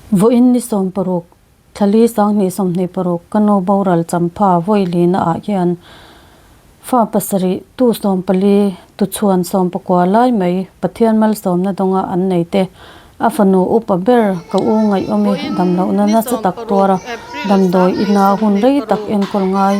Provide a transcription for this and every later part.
Voin ni som paruk thali sang ni som ni paruk kano boral champha voilina a hian fa pasari tu som pali tu chuan som pakwa lai mai pathian mal som na donga an nei te afanu upaber ka u ngai omi damlo na na chatak tora damdoi ina hun rei tak en kol ngai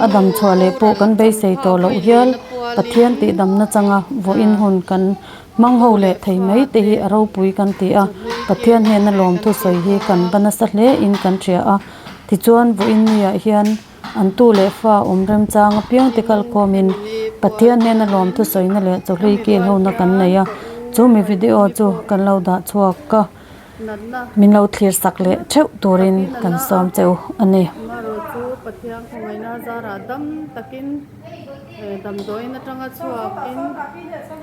adam chwale po kan be sei to lo hial pathian ti dam na changa vo in hun kan mang ho le thei mai te hi aro pui kan ti a pathian he na lom thu soi hi kan bana sa hle in kan tria a ti chuan vo in ya hian an tu le fa omrem chang piang tikal komin pathian he na lom thu soi na le choli ki ho na kan nei a chu mi video chu kan lo da chuak ka min lo thlir sak le theu turin kan som cheu ani maro chu pathian khongai na zara dam takin dam doi na tanga chuakin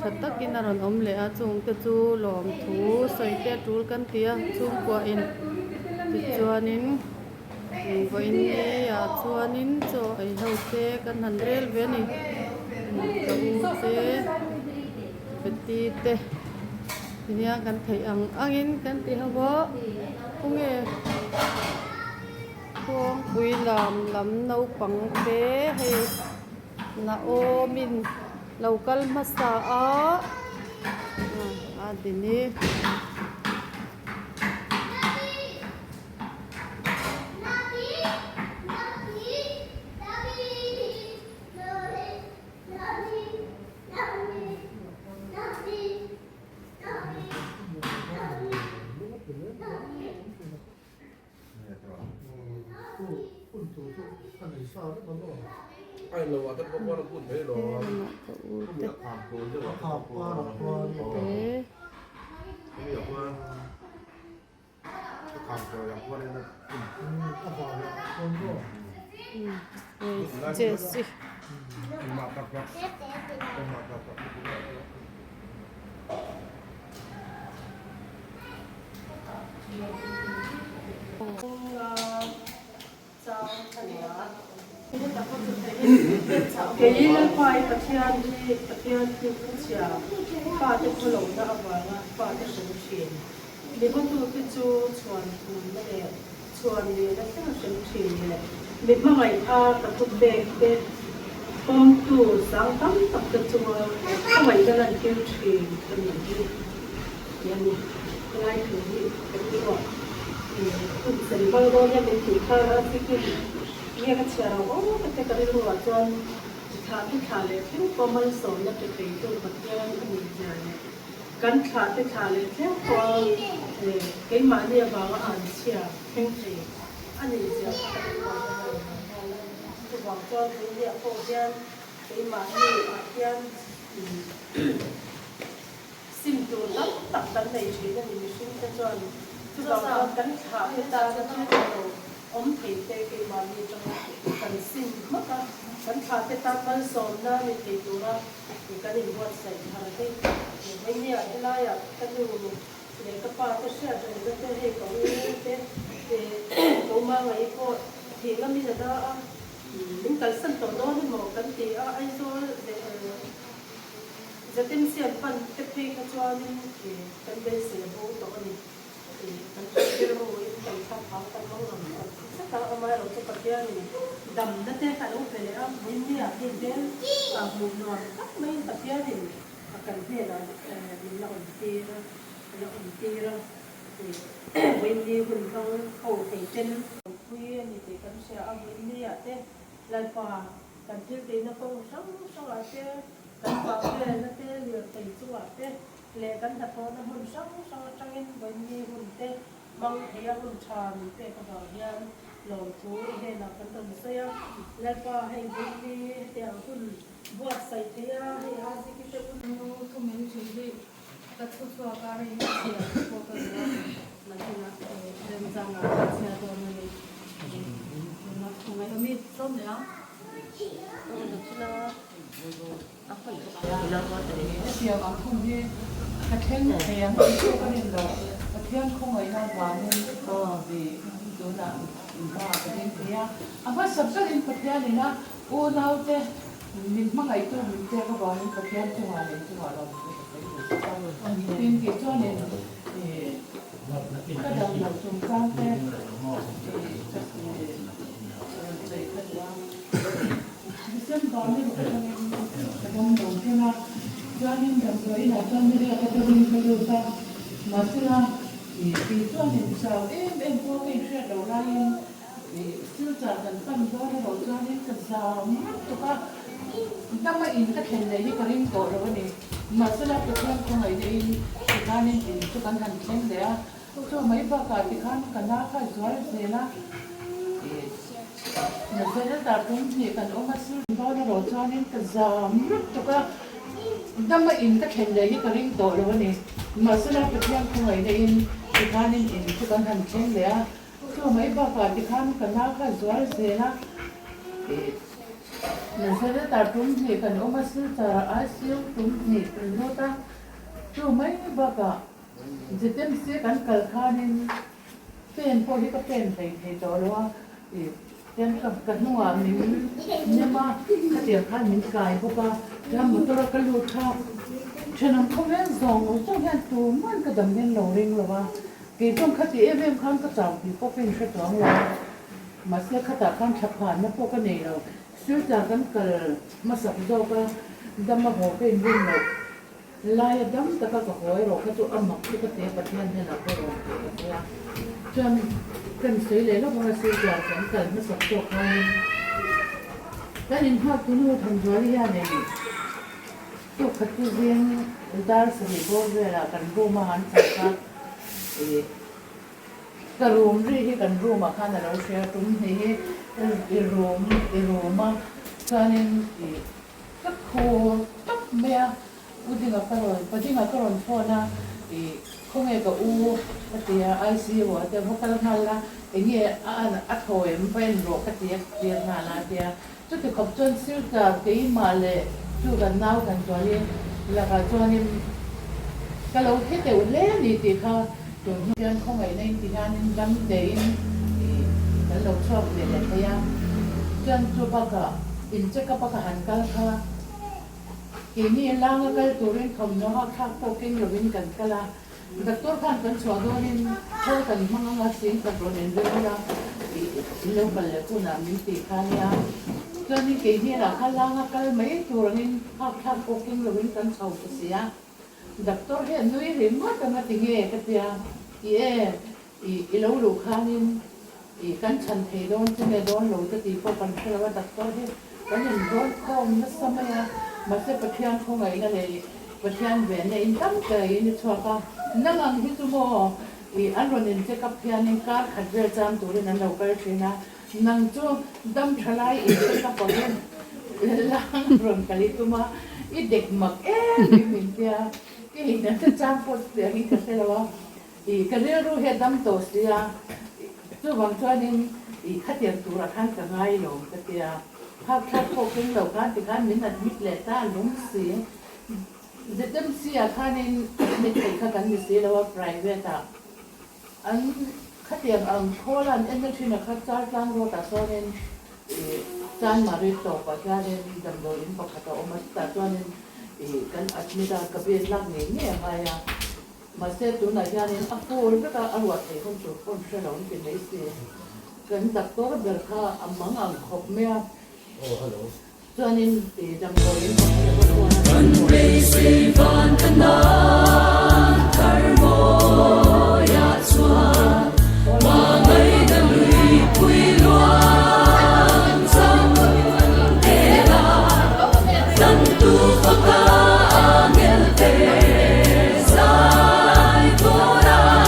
thattakin aron om le a chung te chu lom thu soite tul kan tia chung kwa in ti chuanin voin ni ya chuanin cho ai ho te kan han rel ve ni ka u te beti te nia kan thei angin kan ti hawo kunge khuang pui lam nau pang te hei na o min local masa a dini ai lo atat ko ko pun thế lo không được học rồi chứ học qua thế không được qua học rồi học qua đây nó Jesse mặc cặp cặp mặc cặp cặp cái gì là phải pathian thì cũng chia phải thì phụ lòng đã vào phải thì cũng chia để con tu cái chú chuẩn mình để chuẩn thì nó sẽ là chuẩn chỉ này để mà ngày tập tục để con tu sáng tâm tập cái chú không phải cái lần kêu chỉ cái gì yani ngay từ cái gọi cũng sẽ bao gồm những cái thứ khác là cái ये का चेहरा वो कितने करीब हुआ तो खाते फिर कोमल सोना के पेटो बच्चियां नहीं जाने कन खाते थे और कई माने बाबा आंशिया फिंचे अन्य जो तो बाबा तो ये पोजन कई माने आज्ञान सिम्टो तक नहीं चाहिए नहीं मिशन के जो बाबा कन खाते ताकि ông thấy cái mà đi trong cần xin mất á cần khá cái tam văn sớm na mình thấy tụi nó thì cái này hoạt xảy ra cái mấy nhà cái này à cái điều để các bạn cái xe rồi cái gì có mang ấy có thì nó mình là mình cần sân tổ đó nhưng mà cần thì anh số để tìm xem phần cái cái cho mình thì cần bên sẽ hỗ trợ mình thì cần cái đó mới cần tham khảo cần mong làm tất cả mọi người trong các gia đình đầm đất thế cả lúc về á mình đi thì đến một nồi các mấy tập gia đình cần thế là mình làm tiền rồi thì mình đi mình không khẩu thể trên quy thì cần sẽ mình đi thế lại qua cần thiết thì nó không sống lại thế cần vào thế nó thế nhiều tình chúa thế lệ cần tập nó hôn sống trong em với nhiều hôn thế mong thấy hôn tròn thế có bảo hiền lòng thú hay là cần tâm xây lại qua hay đi theo hôn buat xây thế hay là gì cái chuyện nó không mình chỉ đi các số số cái này thì có cái là là đơn giản là xe đồ này nó không phải mình xong nữa Siang aku ni kacang yang itu kan itu kacang kau ini warna di itu nak ini dia. Apa sebab ini kacang ni na? Oh, now te mana itu kita kau warna kacang tu warna itu warna. Ini kita ni ก็ดังเราสงการแต่ซึ่งตอนนี้ก็ต้องดูใช่ไหมย้อนยังจำเลยนะตอนนี้ก็จะมีประโยชน์มาเชื่อปีตอนนี้ชาวพวกนี้เชื่อเราได้ชื่อจากกันตั้งย้อนเราตอนนี้ก็ชาวตัวก็ตั้งมาอินก็เห็นเลยที่กริ่งโตแล้ววันนี้มาเชื่อเราเพื่อนคนไหนจะอินที่การนี้อินทุกการทันเช่นเดียวช่วงไม่ประกาศที่ข้างกันนะข้าสวยเสียนะเนี่ยเสร็จแล้วตรงนี้กันออกมาซื้อตอนเราตอนนี้ก็ชาวตัวก็ตั้งมาอินก็เห็นเลยที่กริ่งโตแล้ววันนี้มาเชื่อเราเพื่อนคนไหนจะอินที่การนี้อินทุกการทันเช่นเดียวช่วงไม่ประกาศที่ข้างกันนะข้าสวยเสียนะเนี่ยเสร็จแล้วตรงนี้กันออกมาซื้อจากอาเซียนตรงนี้เป็นโน้ตช่วงไม่ประกาศจะเต็มเสียกันเกิดข้านี่เป็นพวกที่ก็เป็นในจอหรือว่าเต็มกับกันหัวมิ้นเนี่ยมาถ้าเดี๋ยวข้ามิ้นกายพวกก็ทำหมดตัวก็รู้ท่าฉะนั้นเขาแม่ส่งต้องแค่ตัวมันก็ดำเนินเราเร่งหรอวะกี่ต้องขัดเอฟเอ็มข้างก็จับอยู่ก็เป็นแค่ตัวเรามาเสียขัดข้างฉับผ่านนะพวกก็เนี่ยเราซื้อจากกันเกิดมาสับโจก็ดำมาหัวเป็นวิ่งเราลายดำตะก็หอยเราก็จะเอาหมักที่ก็เตะประเทศเนี่ยเราก็ลงไปแล้วจนกันสวยเลยแล้วพอซื้อจากกันมาสับโจกันแล้วยินภาพที่นู่นทำจริยาเนี่ยตัวขัดที่เรียนดาร์สนิโบเวลากันรู้มาหันสักการกระรูมรีที่กันรู้มาข้างเราเชื่อตรงนี้อีรูมาการนี้ก็โคตับเมียUdinga karon phone khonge ka u atia ICU ate hokala nalla engi a thoem pen ro ka tia tia na la tia chu te khop chon sil ta ke male chu kan nau kan joli la ka choni ka lo he te le ni ti kha tu hian khonge nei ti han dam de in ka lo chop le le ya chan chu pa ka in che ka pa ka han kal kha ini lang kal turin khom no ha khak to king lovin kan kala doctor khan kan chwadonin thol kan manga sing kan ronen vela lo balle ku na mi ti khania chani ke ni la khalang kal mai turin khak khak to king lovin kan chau sia doctor he nui ri ma ta ma ti nge ka tia i lo lu khanin kan chan thei don chine don lo ta ti po kan khela doctor he kan in don khom na samaya mà sẽ bật thiên không ấy là để bật thiên về này in tâm cái như cho ta năng ăn hết rồi mà vì ăn rồi nên sẽ cặp thiên nên cá hạt về jam tối nên đầu cái chuyện na năng cho đâm trở lại ít sẽ cặp vào bên lang rồi cái itu mà ít đẹp mặc mình kia cái hình này jam pot để hình cái là bao thì cái này rồi hết đâm tổ xí cho bằng cho nên khát tiền tủ là khát cả ngày rồi cái kiaภาพชัดพวกเป็นเหล่าข้าติข้ามินนัดมิดแหล่ต้าลุ้มเสียจะเต็มเสียข้าในไม่ใช่ข้ากันมิเสียแล้วว่า private อันข้าเตียงโคลันเอ็นเตอร์ชินข้าจ้างจ้างโรตาโซเนนจ้างมาเรียนต่อปัจจัยเรียนดำรงอินปกติออกมาแต่ตัวนั้นกันอัดมิดากระเบียนลักเนี่ยมาอย่างมาเสียตัวไหนอย่างนี้อ่ะโอ้ยก็ต้องอรวดให้คนตัวคนเชื่อเราเป็นไม่เสียกันดักตัวเบิกข้าอันมังอันขบเมียcho nên để đầm bầu đến con về xây van thân an thar mo ya chua mà ngày đầm lùi quy loan sang để là dân tu phật ca nghe về sai cô ra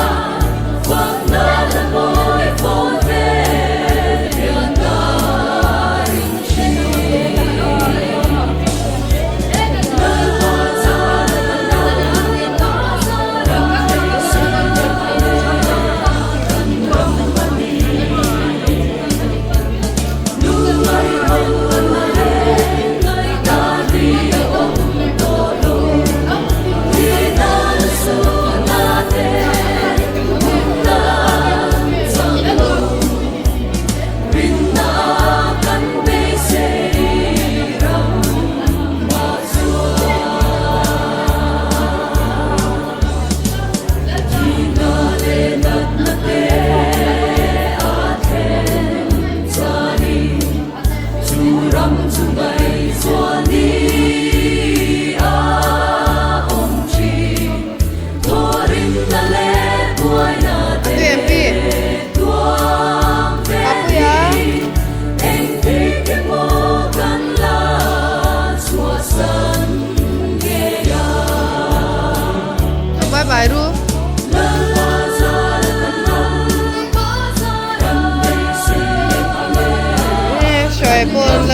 phật na thân môi phật về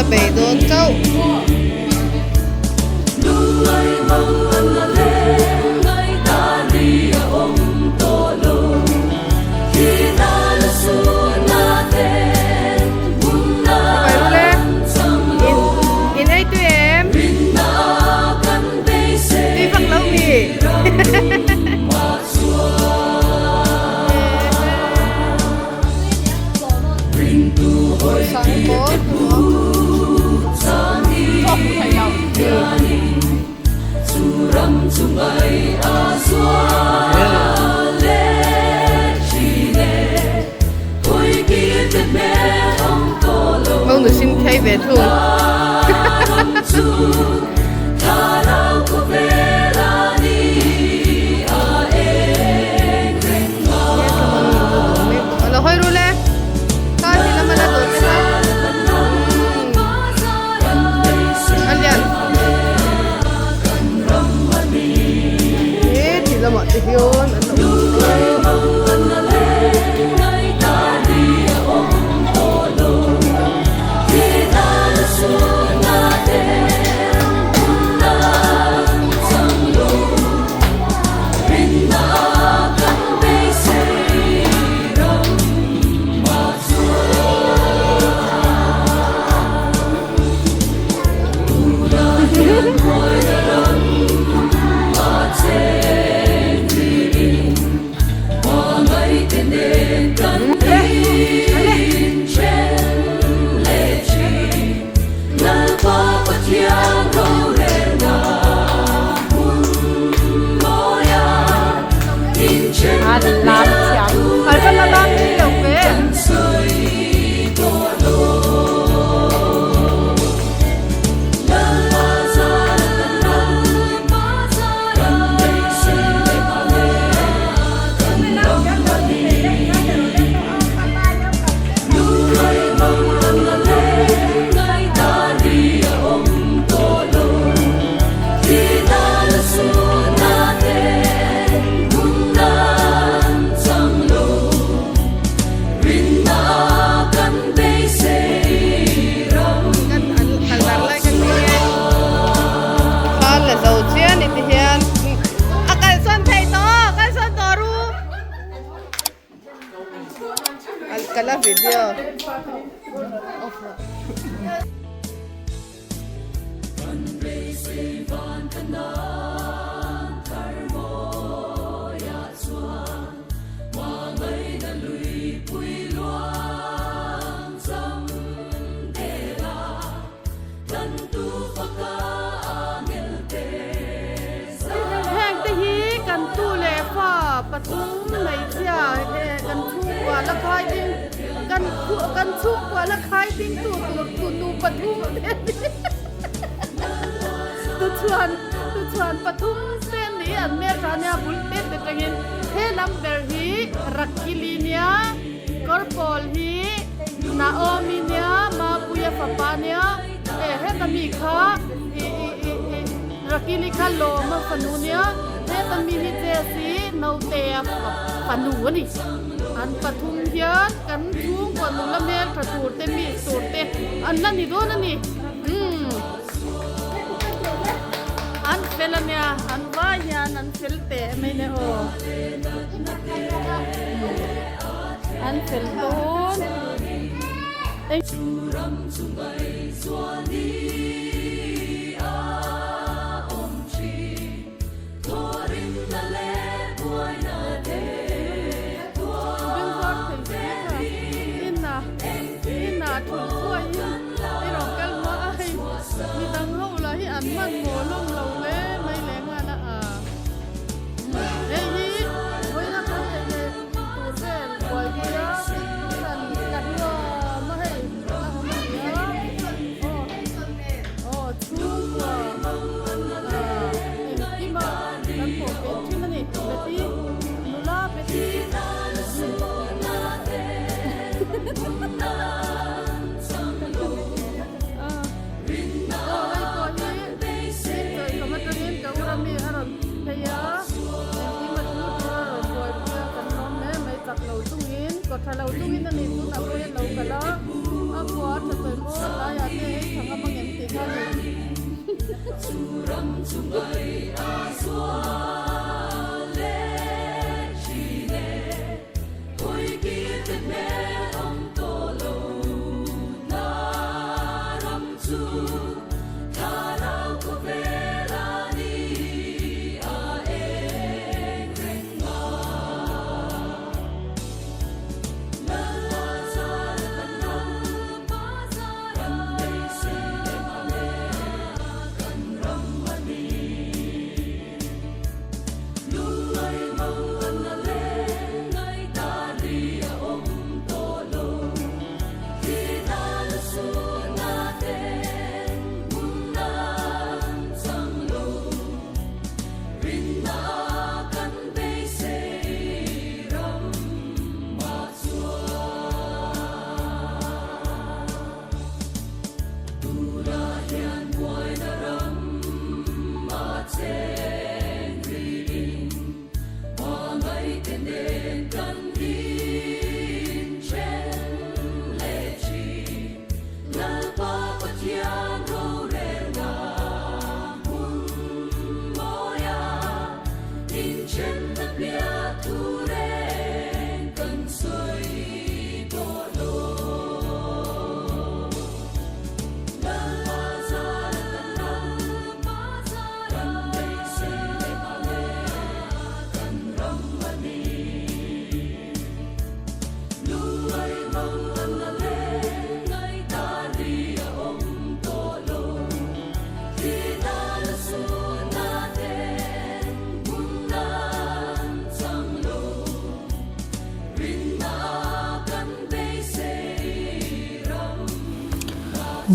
là bể đốn châu mong được xin thay về thôi. Là hơi rồi lẽ, ta chỉ là mà đã đổi cái sao? Anh liền. Thế thì là mọi tình yêu anh làm chẳng phải rất là đang đi đâu về Kala video. hang te hi kan tu le fa patum mai chia kan thu wa la khai ding kan thu wa la khai ding tu patum tu chuan patum sen ni an me ra nya bul te te tangin he lamber hi rakili nya korpol hi naomi nya ma puya papa nya he tami kha rakili kha lo ma fanu nya he tami hi te si nau te fanu ni an pathum hian kan thung ko nu la mel tha tur te mi sur te an la ni do na ni an felania an va hian an felte mai ne o an fel ton churam chungai swani a om chi thorin na le boy na de ina thul khoi i ro kal ma ai mi dang ho la hi an man mo lom lo le mai le nga na a ei hi hoi na kan le tu zen boy gi ya san kan lo ma hei a ma ya có thà lâu tu in này tu nào quên lâu cả đó à quá thật rồi cô lá ya thế thằng mang em tiền thôi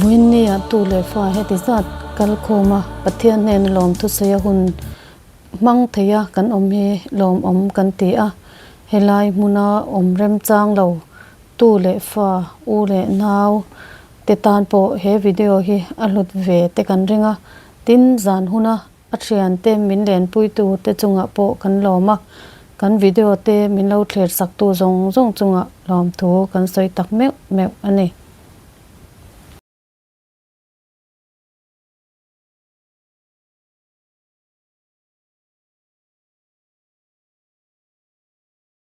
Vuin ni a tu le fa he ti zat kal khoma pathian nen lom thu se hun mang theya kan om hi lom om kan ti a helai muna om rem chang lo tu le fa u le naw te tan po he video hi alut ve te kan ringa tin zan huna a thian te min len pui tu te chunga po kan loma kan video te min lo thler sak tu zong zong chunga lom thu kan soi tak meu meu ani